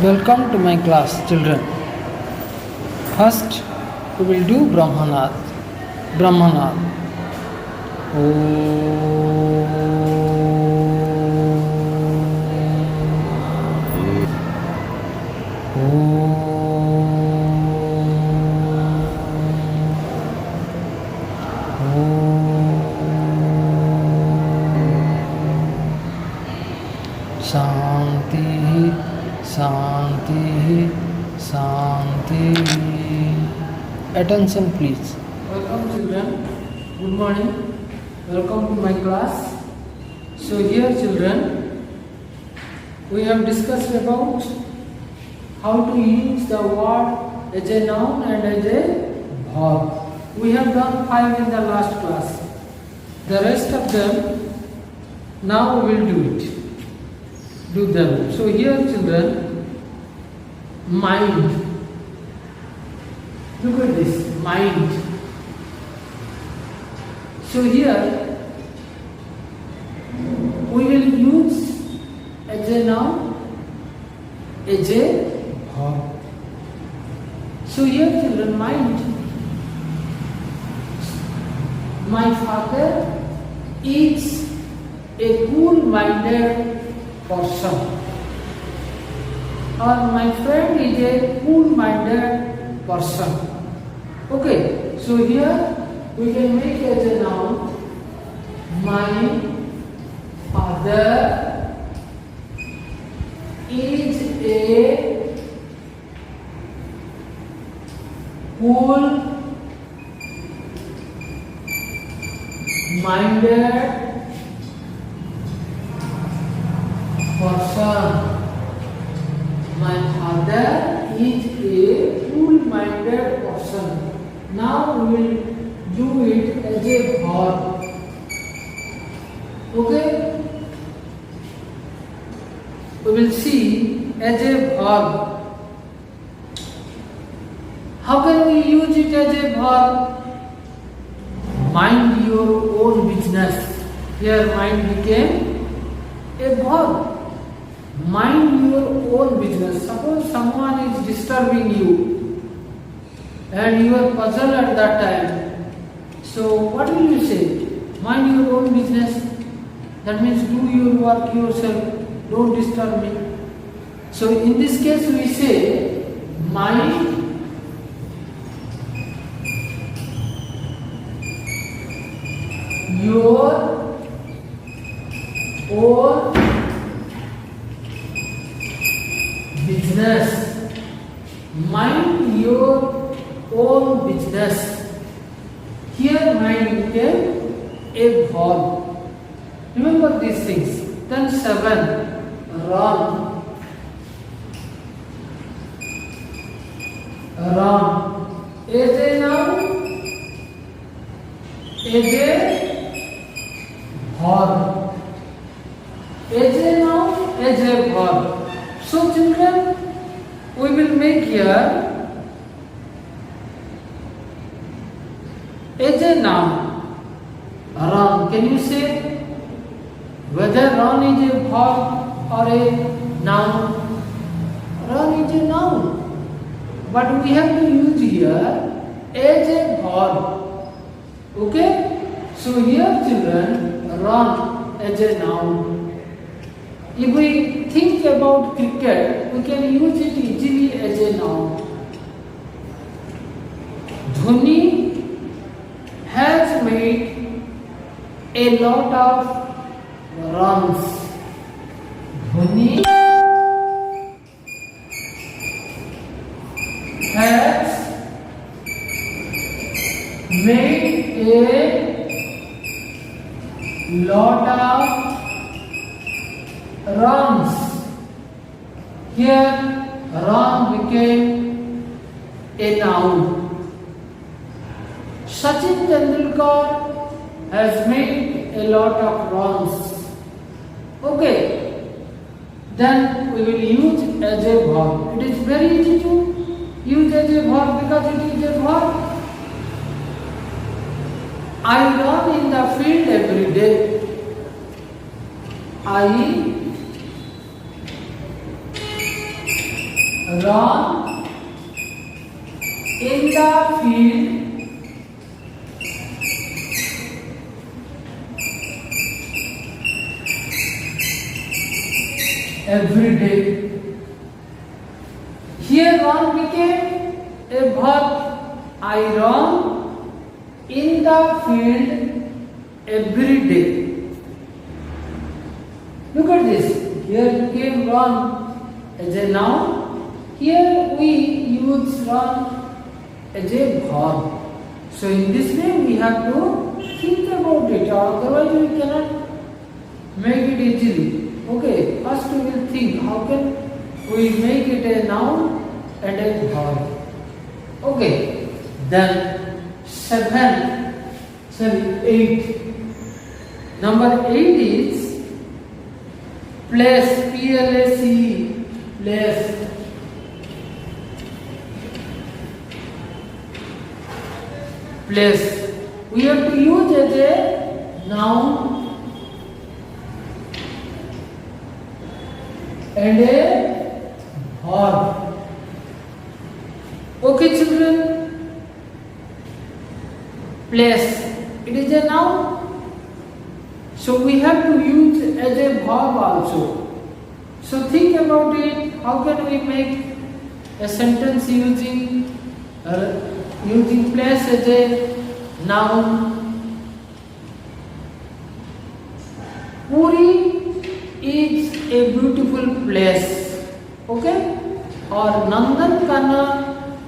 Welcome to my class, children. First, we will do Brahmanad. Brahmanad. Shanti, Shanti, Shanti. Attention, please. Welcome, children. Good morning. Welcome to my class. So here, children, we have discussed about how to use the word as a noun and as a verb. We have done 5 in the last class. The rest of them now we will do them. So here, children, mind. Look at this, mind. So here we will use as a noun, as a verb. So here, children, mind. My father is a cool-minded person, or my friend is a cool-minded person. Okay, so here we can make as a noun, my father is a cool-minded person. My father is a cool-minded person. Now we will do it as a verb. Okay? We will see as a verb. How can we use it as a verb? Mind your own business. Here mind became a verb. Mind your own business. Suppose someone is disturbing you and you are puzzled at that time. So what will you say? Mind your own business. That means do your work yourself. Don't disturb me. So in this case we say mind your own business. Mind your own business. Here mind became a verb. Remember these things. Then 7. Run. Run. As a noun, as a verb. As a noun, as a verb. So children, we will make here as a noun, run. Can you say whether run is a verb or a noun? Run is a noun, but we have to use here as a verb. Okay? So here, children, run as a noun. If we think about cricket, we can use it easily as a noun. Dhoni has made a lot of runs. Dhoni has made a lot of runs. Here run became a noun. Sachin Tendulkar has made a lot of runs. Okay, then we will use as a verb. It is very easy to use as a verb because it is a verb. I run in the field every day. I run in the field every day. Here run became a verb. I run in the field every day. Look at this. Here became run as a noun. Here we use run as a verb. So in this way we have to think about it, otherwise we cannot make it easily. Okay, first we will think how can we make it a noun and a verb. Okay, then 8. Number 8 is place, P-L-A-C-E, place. Place. We have to use as a noun and a verb. Okay, children. Place. It is a noun. So we have to use as a verb also. So think about it. How can we make a sentence using place as a noun? Puri is a beautiful place. Okay? Or Nandankana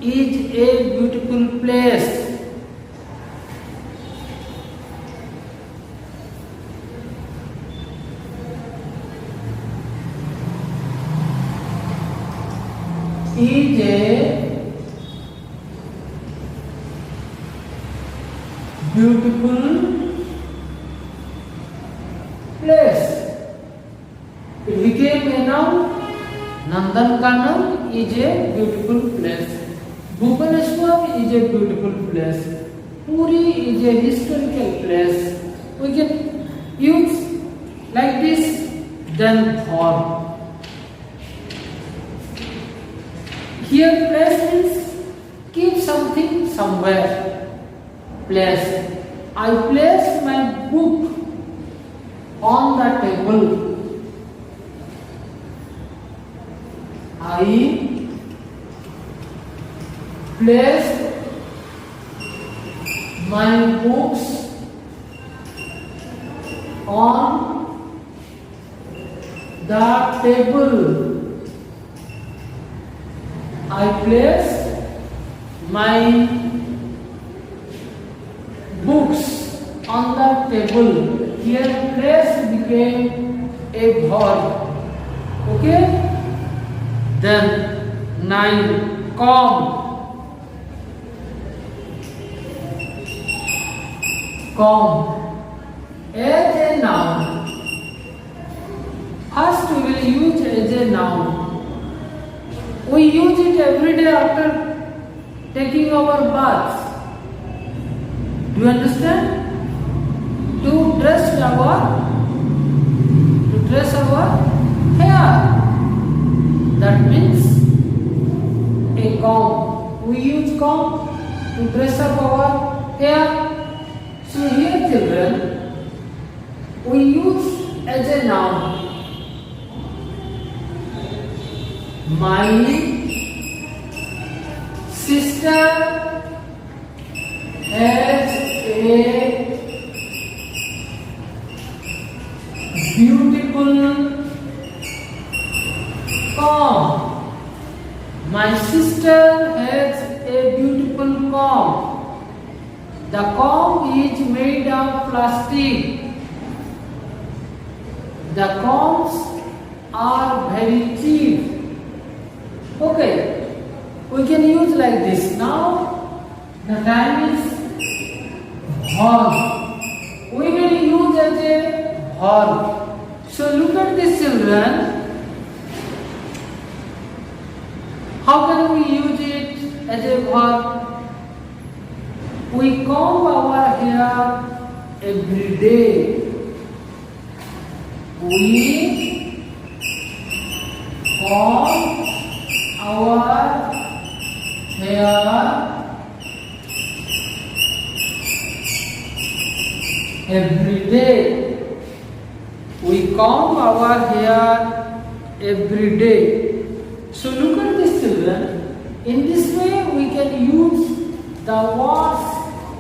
is a beautiful place. Is a beautiful place. It became a noun. Nandankana is a beautiful place. Bhubaneswar is a beautiful place. Puri is a historical place. We can use like this, then verb. Here place means keep something somewhere. Place. I place my book on the table. I placed my books on the table. I placed my books on the table. Here place became a verb. Okay? Then 9. Come. Come. As a noun. First we will use as a noun. We use it every day after taking our baths. Do you understand? To dress our hair. That means a comb. We use comb to dress up our hair. So here, children, we use as a noun. My sister has a beautiful comb. My sister has a beautiful comb. The comb is made of plastic. The combs are very cheap. Okay, we can use like this. Now the time is verb. We will use as a verb. So look at this, children. How can we use it as a verb? We comb our hair every day. We comb our every day. We comb our hair every day. So look at this, children. In this way we can use the words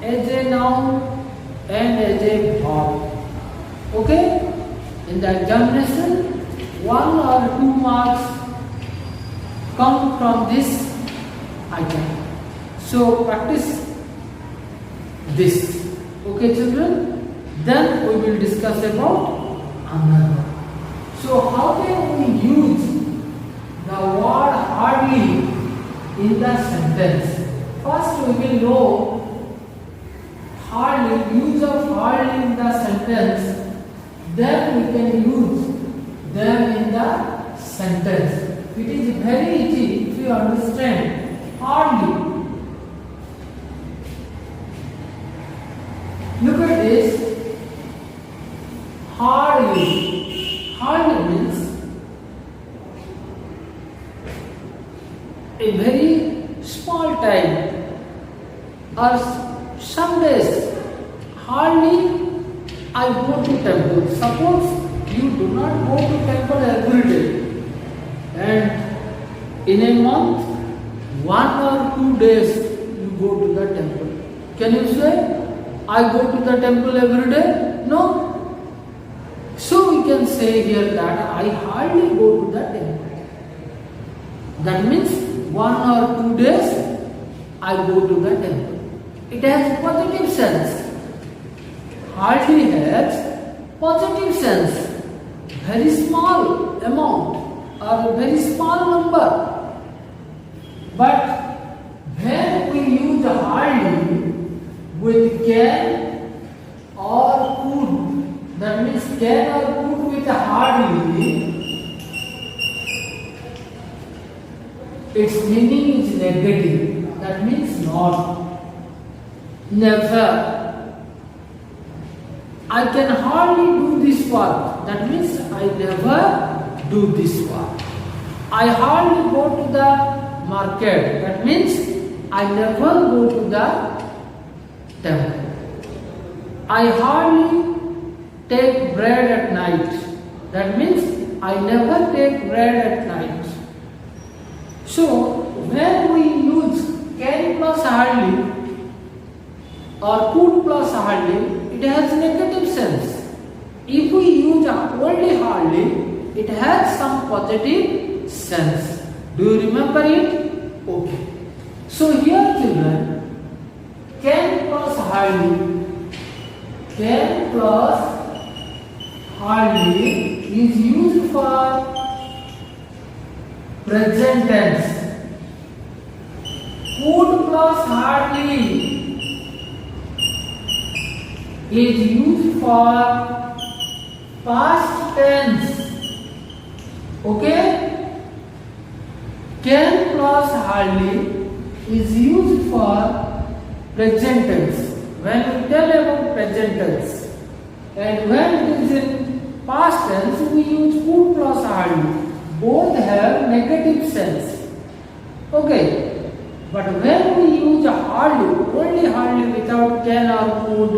as a noun and as a verb. Okay? In the examination, 1 or 2 marks come from this item. So practice this. Okay, children? Then we will discuss about another. So how can we use the word hardly in the sentence? First we will know hardly, use of hardly in the sentence. Then we can use them in the sentence. It is very easy if you understand hardly. Look at this. Hardly. Hardly means a very small time or some days. Hardly I go to temple. Suppose you do not go to temple every day, and in a month 1 or 2 days you go to the temple. Can you say I go to the temple every day? No. So we can say here that I hardly go to the temple. That means 1 or 2 days I go to the temple. It has positive sense. Hardly has positive sense. Very small amount or very small number. But when we use hardly with can or could, that means can or could with hardly, its meaning is negative. That means not, never. I can hardly do this work. That means I never do this work. I hardly go to the market. That means I never go to the temple. I hardly take bread at night. That means I never take bread at night. So when we use can plus hardly or could plus hardly, it has negative sense. If we use only hardly, it has some positive sense. Do you remember it? Okay. So here, children, can plus hardly, can plus hardly is used for present tense. Could plus hardly is used for past tense. Okay? Can plus hardly is used for present tense. When we tell about present tense, and when it is in past tense, we use could plus hardly. Both have negative sense. Okay? But when we use hardly, only hardly without can or could,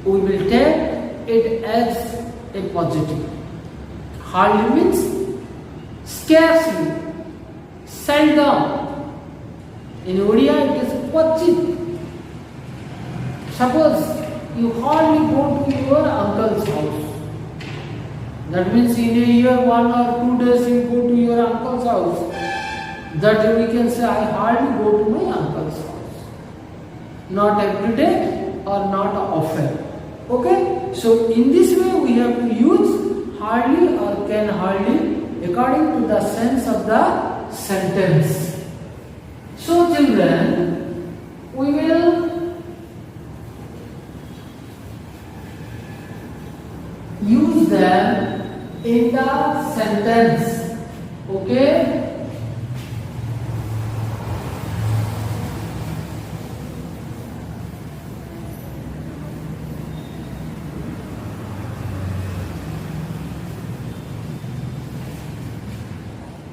we will take it as a positive. Hardly means scarcely, seldom. In Odia it is kvachit. Suppose you hardly go to your uncle's house. That means in a year 1 or 2 days you go to your uncle's house. That we can say I hardly go to my uncle's house. Not every day or not often. Okay? So in this way we have to use hardly or can hardly according to the sense of the sentence. So children, we will use them in the sentence. Okay?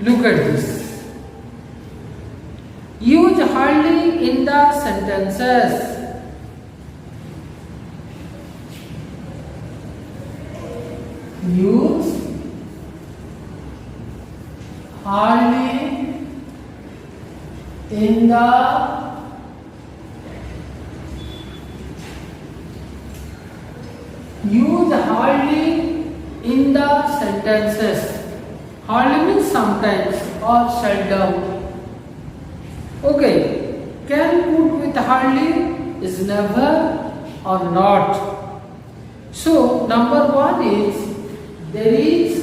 Look at this. Use hardly in the sentences. use hardly in the sentences. Hardly means sometimes or seldom. Okay, can put with hardly is never or not. So number one is there is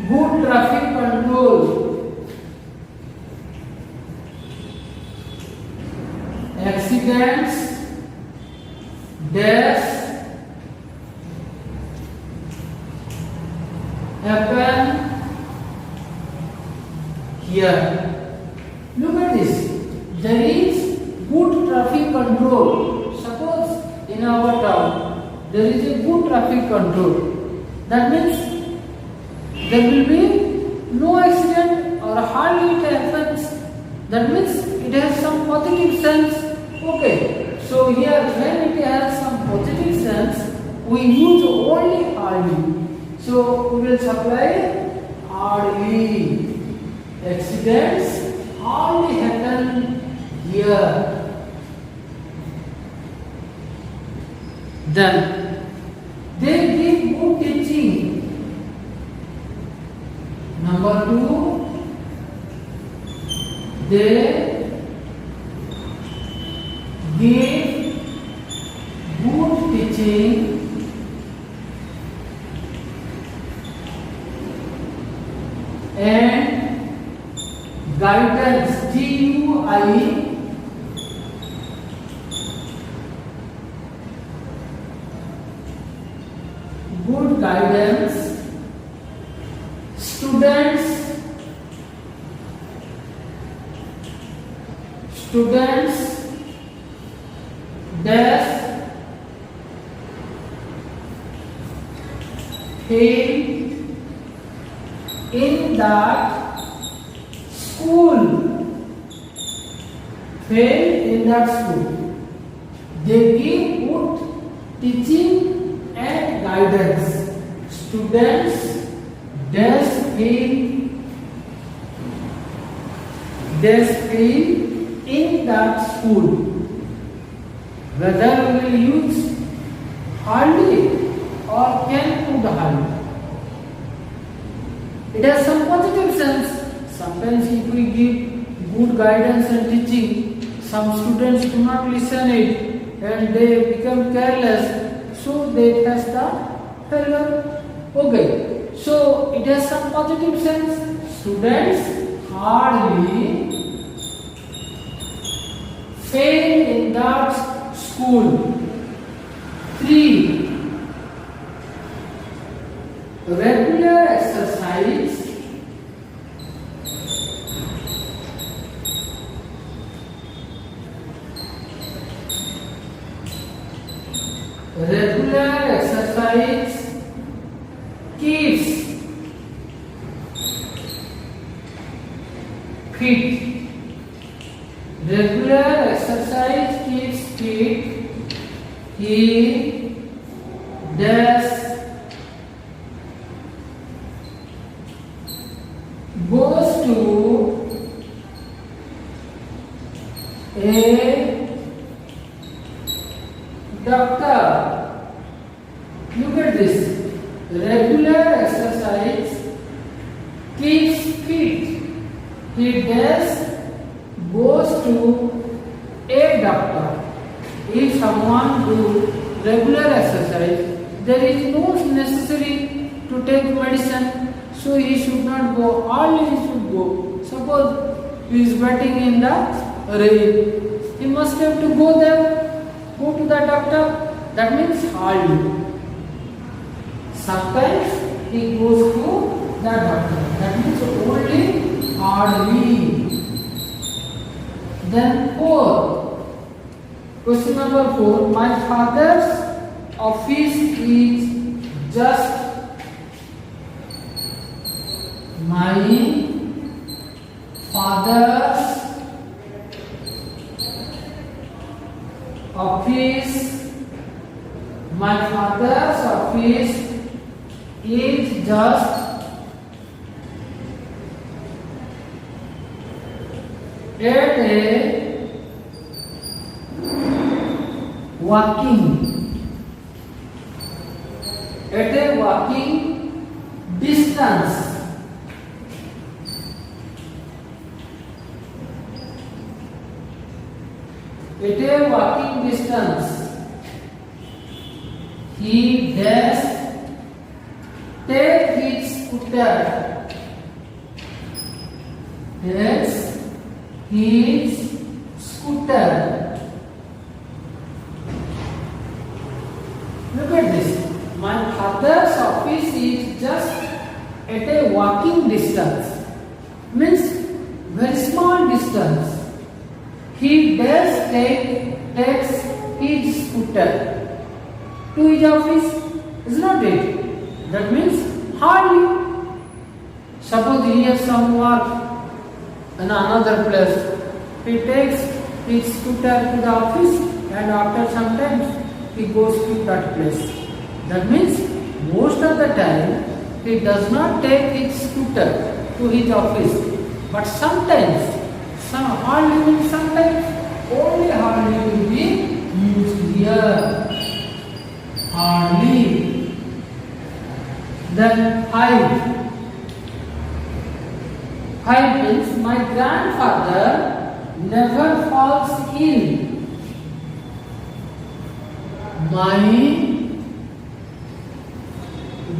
good traffic control. Accidents, deaths happen here. Look at this. There is good traffic control. Suppose in our town there is a good traffic control. That means there will be no accident or hardly it happens. That means it has some positive sense. Okay. So here when it has some positive sense, we use only hardly. So we will supply hardly. Accidents hardly happen here. Then they give good teaching. Number two, they give good teaching and guidance. GUI good guidance. Students dash fail in that school. Fail in that school. They give good teaching and guidance. Students dash fail in that school. Whether we will use hardly or can put hardly. It has some positive sense. Sometimes if we give good guidance and teaching, some students do not listen it and they become careless, so they test the failure. Okay, so it has some positive sense. Students hardly fail in that school. 3. Regular exercise keeps fit. Regular exercise keeps fit. He does goes to a doctor. Look at this. Regular exercise keeps fit. He does goes to a doctor. If someone do regular exercise, there is no necessary to take medicine, so he should not go. Hardly he should go. Suppose he is waiting in the rain, he must have to go there, go to the doctor. That means hardly. Sometimes he goes to the doctor. That means only hardly. Then 4. Question number 4. My father's office is just. My father's office. My father's office is just at a walking distance. At a walking distance. He does take his scooter. Takes his scooter. Look at this. My father's office is just at a walking distance. Means very small distance. He does takes his scooter to his office, is not it? That means hardly. Suppose he has some work in another place. He takes his scooter to the office and after some time he goes to that place. That means most of the time he does not take his scooter to his office. But sometimes, hardly means sometimes, only hardly will be used here. Hardly. Then 5. 5 means my grandfather never falls ill. My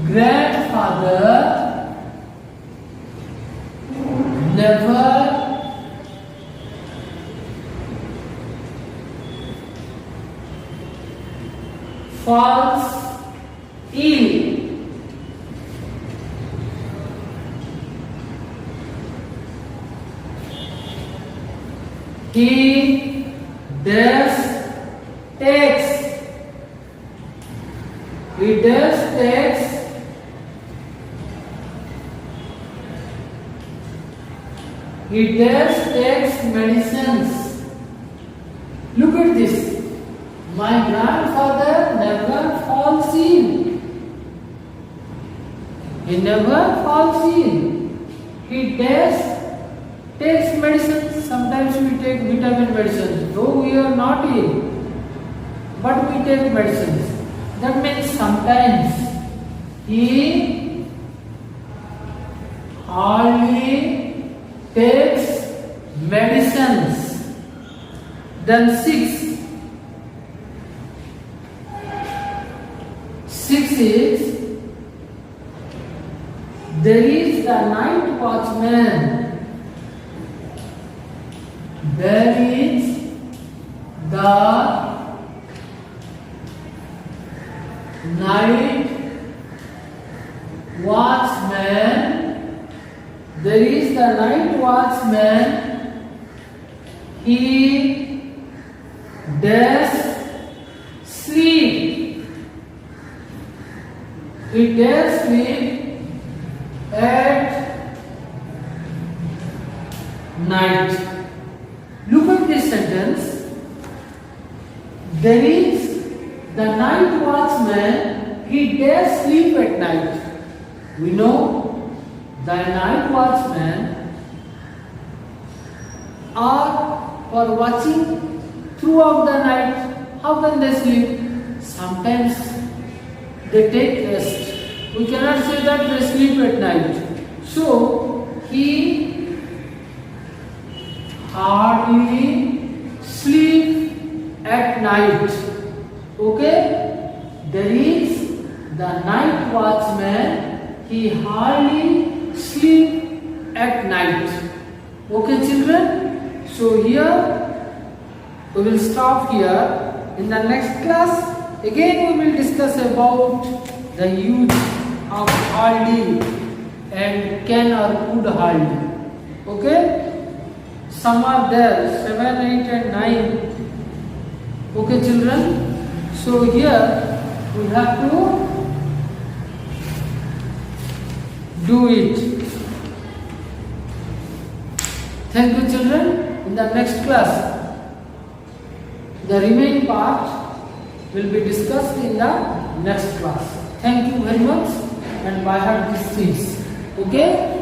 grandfather never falls ill. He does takes. He does takes. He does takes medicines. Look at this. My grandfather never falls ill. He never falls ill. He does takes medicine. Sometimes we take vitamin medicine, though we are not ill, but we take medicines. That means sometimes he hardly takes medicines. Then 6. 6 is there is the night watchman. There is the night watchman. There is the night watchman. He does sleep. He does sleep at night. Look at this sentence. There is the night watchman. He does sleep at night. We know the night watchman are for watching throughout the night. How can they sleep? Sometimes they take rest. We cannot say that they sleep at night. So he hardly sleep at night. Okay? There is the night watchman. He hardly sleep at night. Okay, children? So here we will stop here. In the next class, again we will discuss about the use of hardly and can or could hardly. Okay? Some are there, 7, 8 and 9. Okay children, so here we have to do it. Thank you children. In the next class, the remaining part will be discussed in the next class. Thank you very much, and by heart these things. Okay?